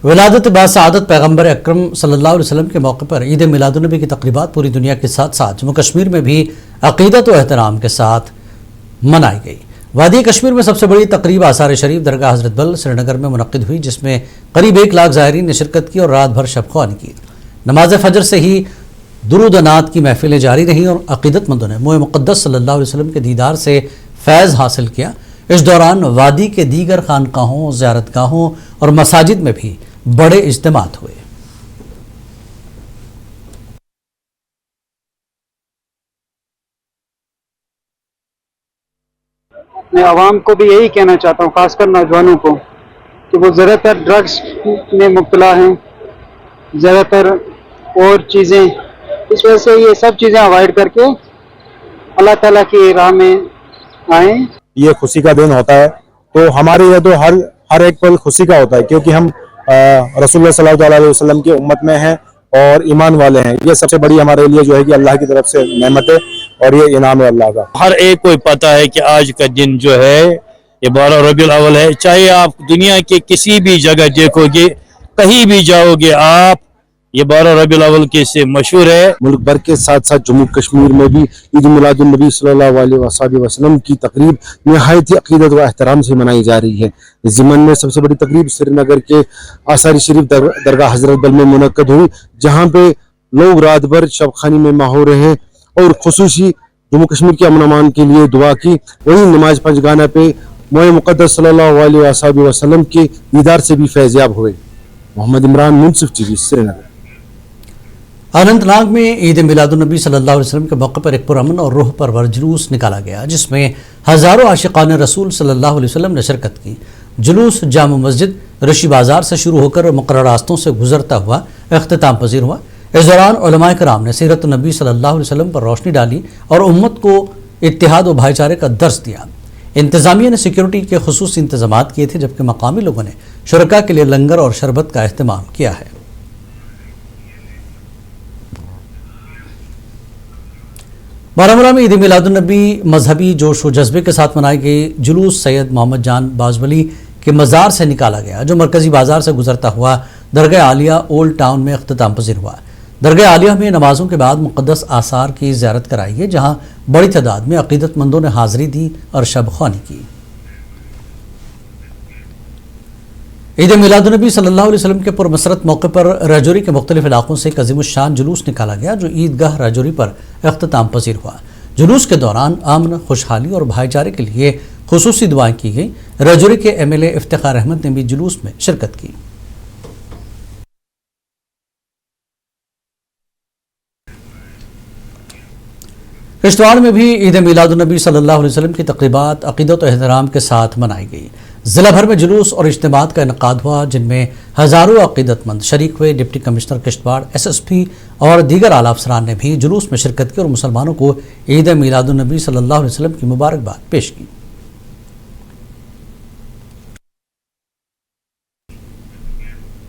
ولادت باسعادت پیغمبر اکرم صلی اللہ علیہ وسلم کے موقع پر عید میلادالنبی کی تقریبات پوری دنیا کے ساتھ ساتھ جموں کشمیر میں بھی عقیدت و احترام کے ساتھ منائی گئی۔ وادی کشمیر میں سب سے بڑی تقریب آثار شریف درگاہ حضرت بل سری نگر میں منعقد ہوئی، جس میں قریب 1 لاکھ زائرین نے شرکت کی اور رات بھر شب خوانی کی۔ نماز فجر سے ہی درود و نعت کی محفلیں جاری رہیں اور عقیدت مندوں نے موئے مقدس صلی اللہ علیہ وسلم کے دیدار سے فیض حاصل کیا۔ اس دوران وادی کے دیگر خانقاہوں، زیارت گاہوں اور مساجد میں بھی بڑے اجتماعات ہوئے۔ میں عوام کو بھی یہی کہنا چاہتا ہوں، خاص کر نوجوانوں کو، کہ وہ زیادہ تر ڈرگس میں مبتلا ہیں، زیادہ تر اور چیزیں، اس وجہ سے یہ سب چیزیں اوائڈ کر کے اللہ تعالیٰ کی راہ میں آئیں۔ یہ خوشی کا دن ہوتا ہے، تو ہمارے یہ تو ہر ایک پل خوشی کا ہوتا ہے، کیونکہ ہم رسول اللہ صلی اللہ علیہ وسلم کی امت میں ہیں اور ایمان والے ہیں۔ یہ سب سے بڑی ہمارے لیے جو ہے کہ اللہ کی طرف سے نعمت ہے اور یہ انعام ہے اللہ کا۔ ہر ایک کو پتہ ہے کہ آج کا دن جو ہے یہ 12 ربیع الاول ہے۔ چاہے آپ دنیا کے کسی بھی جگہ دیکھو گے، کہیں بھی جاؤ گے آپ، یہ 12 ربیع الاول کے سے مشہور ہے۔ ملک بھر کے ساتھ ساتھ جموں کشمیر میں بھی عید میلاد النبی صلی اللہ علیہ وسلم کی تقریب نہایت ہی عقیدت و احترام سے منائی جا رہی ہے۔ اس ضمن میں سب سے بڑی تقریب سری نگر کے آثار شریف درگاہ حضرت بل میں منعقد ہوئی، جہاں پہ لوگ رات بھر شب خوانی میں ماہور رہے اور خصوصی جموں کشمیر کے امن امان کے لیے دعا کی۔ وہی نماز پنجگانہ پہ موئے مقدس صلی اللہ علیہ وسلم کے دیدار سے بھی فیضیاب ہوئے۔ محمد عمران، منصف ٹی وی، سری نگر۔ اننت ناگ میں عید میلاد النبی صلی اللہ علیہ وسلم کے موقع پر ایک پرامن اور روح پرور جلوس نکالا گیا، جس میں ہزاروں عاشقان رسول صلی اللہ علیہ وسلم نے شرکت کی۔ جلوس جامع مسجد رشی بازار سے شروع ہو کر مقررہ راستوں سے گزرتا ہوا اختتام پذیر ہوا۔ اس دوران علماء کرام نے سیرت النبی صلی اللہ علیہ وسلم پر روشنی ڈالی اور امت کو اتحاد و بھائی چارے کا درس دیا۔ انتظامیہ نے سیکیورٹی کے خصوصی انتظامات کیے تھے، جبکہ مقامی لوگوں نے شرکاء کے لیے لنگر اور شربت کا اہتمام کیا ہے۔ بارہمولہ میں عید میلاد النبی مذہبی جوش و جذبے کے ساتھ منائی گئی۔ جلوس سید محمد جان بازولی کے مزار سے نکالا گیا، جو مرکزی بازار سے گزرتا ہوا درگاہ عالیہ اولڈ ٹاؤن میں اختتام پذیر ہوا۔ درگاہ عالیہ میں نمازوں کے بعد مقدس آثار کی زیارت کرائی گئی، جہاں بڑی تعداد میں عقیدت مندوں نے حاضری دی اور شب خوانی کی۔ عید میلاد النبی صلی اللہ علیہ وسلم کے پرمسرت موقع پر راجوری کے مختلف علاقوں سے ایک عظیم الشان جلوس نکالا گیا، جو عیدگاہ راجوری پر اختتام پذیر ہوا۔ جلوس کے دوران امن، خوشحالی اور بھائی چارے کے لیے خصوصی دعائیں کی گئیں۔ راجوری کے MLA افتخار احمد نے بھی جلوس میں شرکت کی۔ کشتواڑ میں بھی عید میلاد النبی صلی اللہ علیہ وسلم کی تقریبات عقیدت و احترام کے ساتھ منائی گئی۔ ضلع بھر میں جلوس اور اجتماعات کا انعقاد ہوا، جن میں ہزاروں عقیدت مند شریک ہوئے۔ ڈپٹی کمشنر کشتواڑ، SSP اور دیگر اعلیٰ افسران نے بھی جلوس میں شرکت کی اور مسلمانوں کو عید میلاد النبی صلی اللہ علیہ وسلم کی مبارکباد پیش کی۔